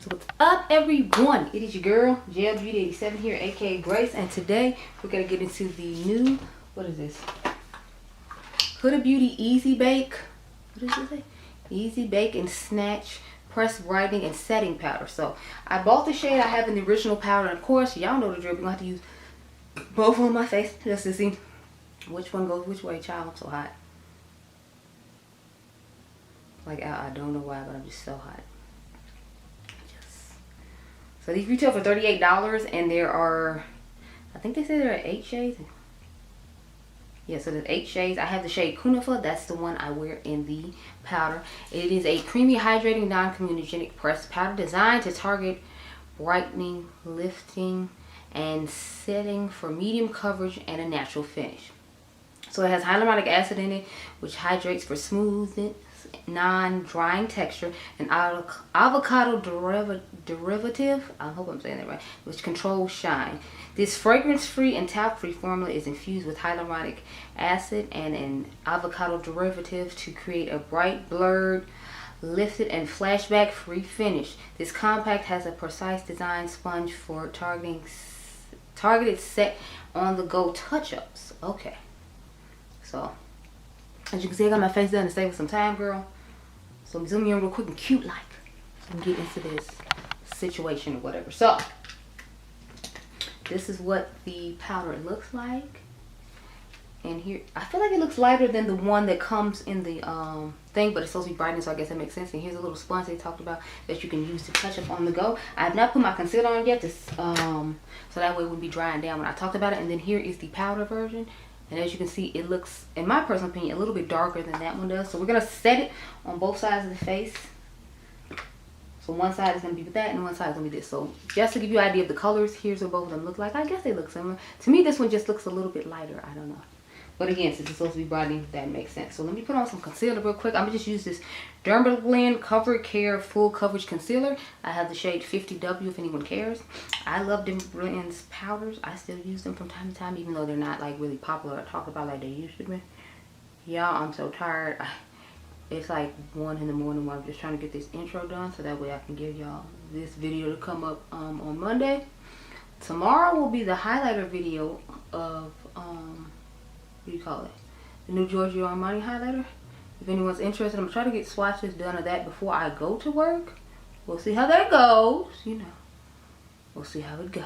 What's up, everyone? It is your girl Gel Beauty 87 here, aka Grace, and today we're gonna get into the new, what is this? Huda Beauty Easy Bake. What does it say? Easy Bake and Snatch Press Brightening and Setting Powder. So I bought the shade I have in the original powder, and of course y'all know the drill. We're gonna have to use both on my face just to see which one goes which way. Child, I'm so hot. Like I don't know why, but I'm just so hot. So these retail for $38, and there are, I think they say there are 8 shades. Yeah, so there's 8 shades. I have the shade Cunifa. That's the one I wear in the powder. It is a creamy, hydrating, non-comedogenic pressed powder designed to target brightening, lifting, and setting for medium coverage and a natural finish. So it has hyaluronic acid in it, which hydrates for smooth, non-drying texture, and avocado derivative, I hope I'm saying that right, which controls shine. This fragrance-free and talc-free formula is infused with hyaluronic acid and an avocado derivative to create a bright, blurred, lifted, and flashback-free finish. This compact has a precise design sponge for targeted set on-the-go touch-ups. Okay, so as you can see, I got my face done to save some time, girl. So I'm zooming in real quick and cute like and get into this situation or whatever. So this is what the powder looks like. And here, I feel like it looks lighter than the one that comes in the thing, but it's supposed to be brightening, so I guess that makes sense. And here's a little sponge they talked about that you can use to touch up on the go. I have not put my concealer on yet, so that way it wouldn't be drying down when I talked about it. And then here is the powder version. And as you can see, it looks, in my personal opinion, a little bit darker than that one does. So we're going to set it on both sides of the face. So one side is going to be with that and one side is going to be this. So just to give you an idea of the colors, here's what both of them look like. I guess they look similar. To me, this one just looks a little bit lighter. I don't know. But again, since it's supposed to be brightening, that makes sense. So let me put on some concealer real quick. I'm going to just use this Dermablend Cover Care Full Coverage Concealer. I have the shade 50W if anyone cares. I love Dermablend's powders. I still use them from time to time, even though they're not like really popular or talked about like they used to be. Y'all, I'm so tired. It's like 1 in the morning while I'm just trying to get this intro done, so that way I can give y'all this video to come up on Monday. Tomorrow will be the highlighter video of what do you call it? The new Giorgio Armani highlighter. If anyone's interested, I'm trying to get swatches done of that before I go to work. We'll see how that goes. You know, we'll see how it goes.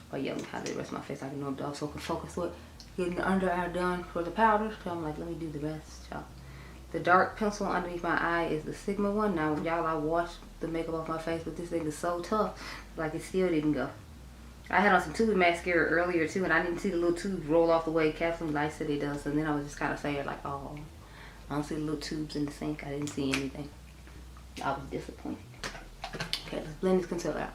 But yeah, let me highlight the rest of my face. I can know I'm also focus with getting the under eye done for the powder. So I'm like, let me do the rest, y'all. The dark pencil underneath my eye is the Sigma one. Now, y'all, I washed the makeup off my face, but this thing is so tough, like it still didn't go. I had on some tube mascara earlier too, and I didn't see the little tubes roll off the way Kathleen Light said it does. And then I was just kind of saying like, oh, I don't see the little tubes in the sink. I didn't see anything. I was disappointed. Okay, let's blend this concealer out.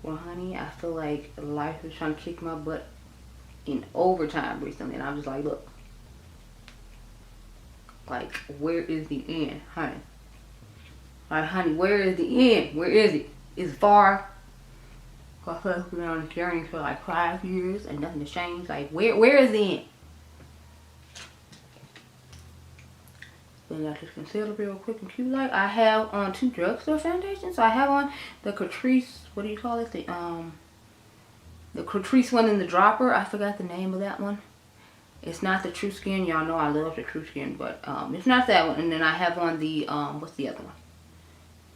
Well, honey, I feel like life is trying to kick my butt in overtime recently, and I'm just like, look, like, where is the end, honey? Like, honey, where is the end? Where is it? It's far. I feel like we've been on this journey for like 5 years and nothing has changed. Like, where is the end? Then I just concealer real quick and cute like. I have on 2 drugstore foundations. So I have on the Catrice, what do you call it? The Catrice one in the dropper. I forgot the name of that one. It's not the True Skin. Y'all know I love the True Skin, but it's not that one. And then I have on the what's the other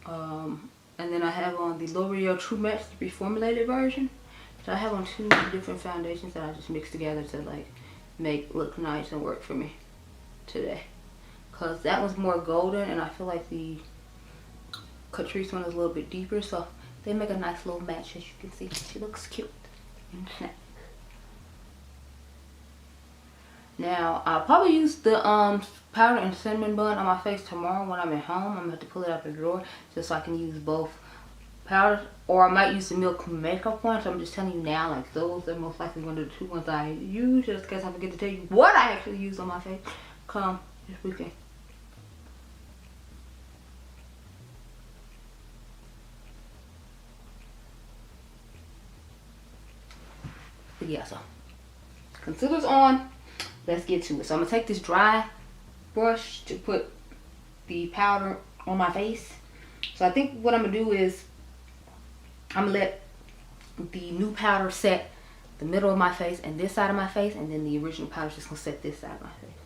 one? And then I have on the L'Oreal True Match reformulated version. So I have on 2 different foundations that I just mixed together to like make look nice and work for me today. Cause that one's more golden, and I feel like the Catrice one is a little bit deeper, so they make a nice little match. As you can see, she looks cute. Now I'll probably use the powder and cinnamon bun on my face tomorrow when I'm at home. I'm gonna have to pull it out the drawer just so I can use both powders, or I might use the Milk Makeup one. So I'm just telling you now, like those are most likely one of the 2 ones I use, just in case I forget to tell you what I actually use on my face come this weekend. But yeah, so concealer's on. Let's get to it. So I'm gonna take this dry brush to put the powder on my face. So I think what I'm gonna do is I'm gonna let the new powder set the middle of my face and this side of my face, and then the original powder is just gonna set this side of my face,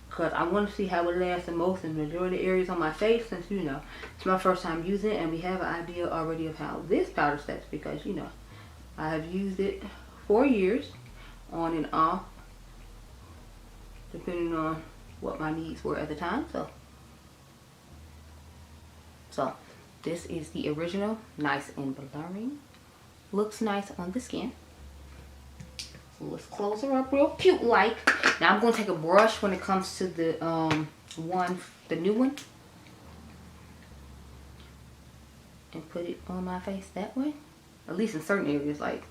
because I want to see how it lasts the most in the majority areas on my face, since you know it's my first time using it and we have an idea already of how this powder sets, because you know I have used it for years on and off depending on what my needs were at the time. So this is the original, nice and blurring, looks nice on the skin. So let's close her up real cute like. Now I'm going to take a brush when it comes to the the new one, and put it on my face that way, at least in certain areas. Like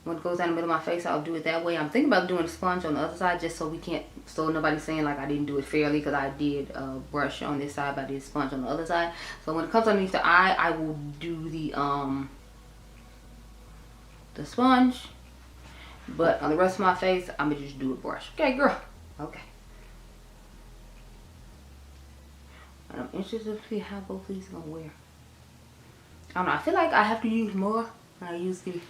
when it goes down the middle of my face, I'll do it that way. I'm thinking about doing a sponge on the other side, just so we can't, so nobody's saying like I didn't do it fairly, because I did brush on this side but I did sponge on the other side. So when it comes underneath the eye, I will do the sponge, but on the rest of my face I'm gonna just do a brush. Okay girl, okay. And I'm interested to see how both of these are gonna wear. I don't know, I feel like I have to use more when I use the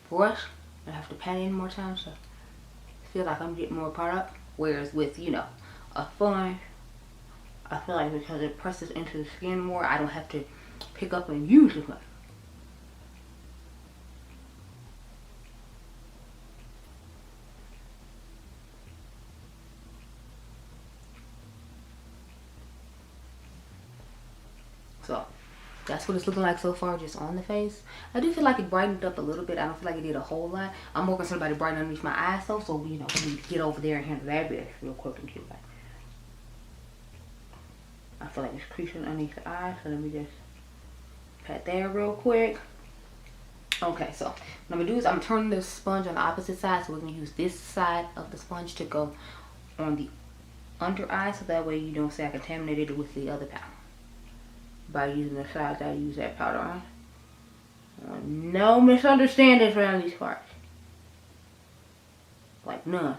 brush. I have to pat in more times, so I feel like I'm getting more product. Whereas with, you know, a sponge, I feel like because it presses into the skin more, I don't have to pick up and use as much. So that's what it's looking like so far, just on the face. I do feel like it brightened up a little bit. I don't feel like it did a whole lot. I'm more concerned about it brightening underneath my eyes though, so you know, we get over there and handle that bit real quick and get back. I feel like it's creasing underneath the eye, so let me just pat there real quick. Okay, so what I'm gonna do is I'm turning the sponge on the opposite side, so we're gonna use this side of the sponge to go on the under eye, so that way you don't say I contaminated it with the other powder by using the sides I use that powder on. No misunderstandings around these parts. Like none.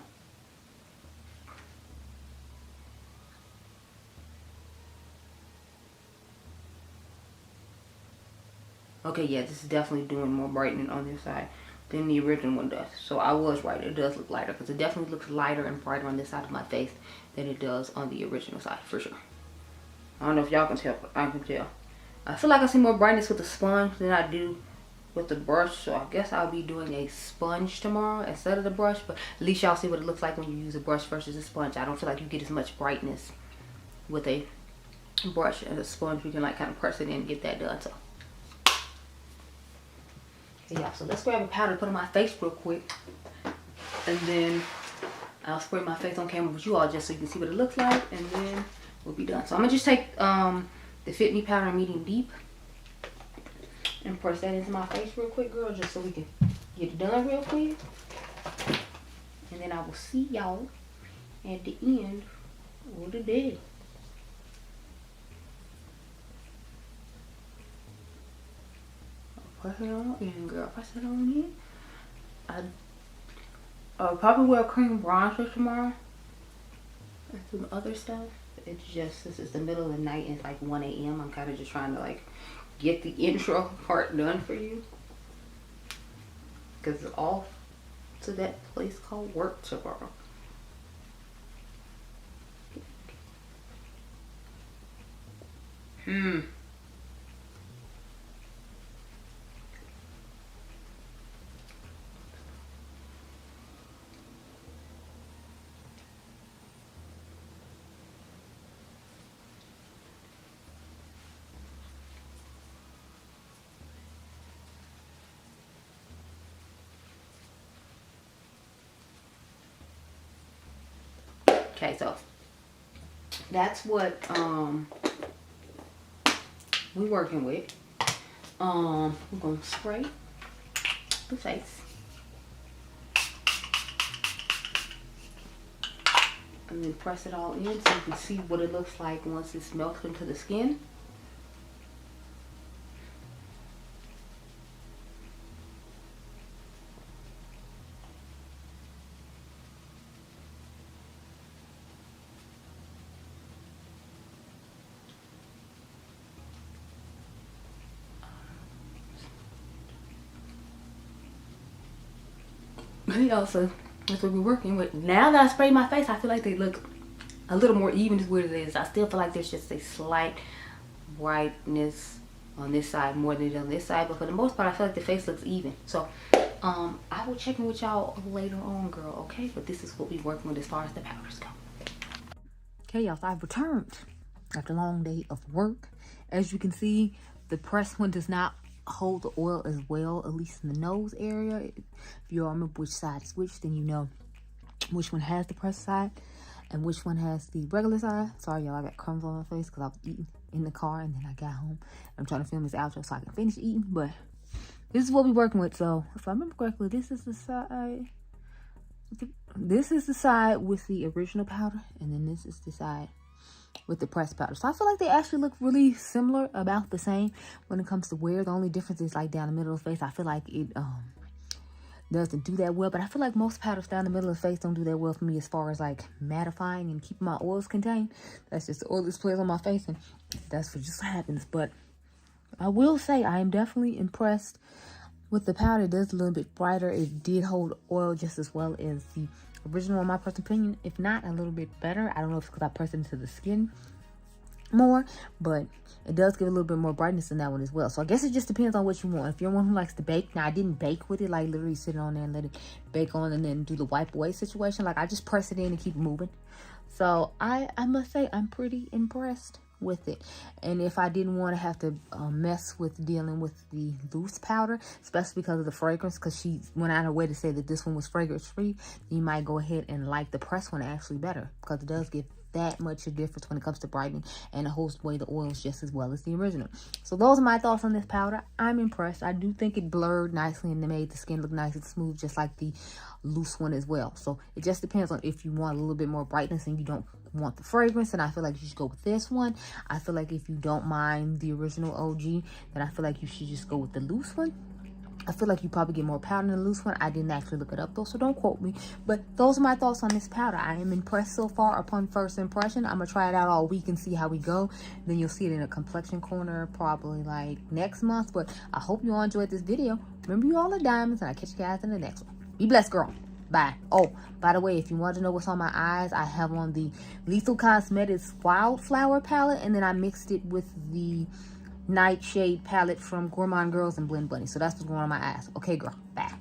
Okay, yeah, this is definitely doing more brightening on this side than the original one does. So I was right, it does look lighter, because it definitely looks lighter and brighter on this side of my face than it does on the original side, for sure. I don't know if y'all can tell, but I can tell. I feel like I see more brightness with the sponge than I do with the brush, so I guess I'll be doing a sponge tomorrow instead of the brush, but at least y'all see what it looks like when you use a brush versus a sponge. I don't feel like you get as much brightness with a brush as a sponge. We can like kind of press it in and get that done. So yeah, so let's grab a powder to put on my face real quick, and then I'll spray my face on camera with you all just so you can see what it looks like, and then we'll be done. So I'm gonna just take the Fit Me powder medium deep and press that into my face real quick, girl, just so we can get it done real quick. And then I will see y'all at the end of the day. Press it on in, girl. Press it on in. I'll probably wear cream bronzer tomorrow and some other stuff. It's just, this is the middle of the night and it's like 1 a.m. I'm kind of just trying to like get the intro part done for you, because it's off to that place called work tomorrow. Okay, so that's what we're working with. We're gonna spray the face and then press it all in so you can see what it looks like once it's melted into the skin. Yeah, so that's what we're working with. Now that I sprayed my face, I feel like they look a little more even is what it is. I still feel like there's just a slight brightness on this side more than on this side, but for the most part I feel like the face looks even. So I will check in with y'all later on, girl, okay? But this is what we're working with as far as the powders go. Okay, y'all, so I've returned after a long day of work. As you can see, the pressed one does not hold the oil as well, at least in the nose area. If you all remember which side switched, then you know which one has the pressed side and which one has the regular side. Sorry, y'all, I got crumbs on my face because I was eating in the car and then I got home. I'm trying to film this outro so I can finish eating, but this is what we're working with. So if I remember correctly, this is the side. This is the side with the original powder, and then this is the side with the pressed powder. So I feel like they actually look really similar, about the same when it comes to wear. The only difference is like down the middle of the face. I feel like it doesn't do that well, but I feel like most powders down the middle of the face don't do that well for me as far as like mattifying and keeping my oils contained. That's just the oiliest place on my face, and that's what just happens. But I will say I am definitely impressed with the powder. It does a little bit brighter. It did hold oil just as well as the original, in my personal opinion, if not a little bit better. I don't know if it's because I pressed it into the skin more, but it does give a little bit more brightness in that one as well. So I guess it just depends on what you want. If you're one who likes to bake, now I didn't bake with it, like literally sit on there and let it bake on and then do the wipe away situation. Like I just press it in and keep moving. So I must say I'm pretty impressed with it. And if I didn't want to have to mess with dealing with the loose powder, especially because of the fragrance, because she went out of her way to say that this one was fragrance free, you might go ahead and like the pressed one actually better, because it does give that much a difference when it comes to brightening, and it holds away the oils just as well as the original. So those are my thoughts on this powder. I'm impressed. I do think it blurred nicely and it made the skin look nice and smooth, just like the loose one as well. So it just depends on if you want a little bit more brightness and you don't want the fragrance, and I feel like you should go with this one. I feel like if you don't mind the original OG, then I feel like you should just go with the loose one. I feel like you probably get more powder in the loose one. I didn't actually look it up though, so don't quote me. But those are my thoughts on this powder. I am impressed so far upon first impression. I'm gonna try it out all week and see how we go. Then you'll see it in a complexion corner probably like next month. But I hope you all enjoyed this video. Remember, you all are diamonds, and I'll catch you guys in the next one. Be blessed, girl. Bye. Oh, by the way, if you want to know what's on my eyes, I have on the Lethal Cosmetics Wildflower palette, and then I mixed it with the Nightshade palette from Gourmand Girls and Blend Bunny. So that's what's going on my eyes. Okay, girl. Bye.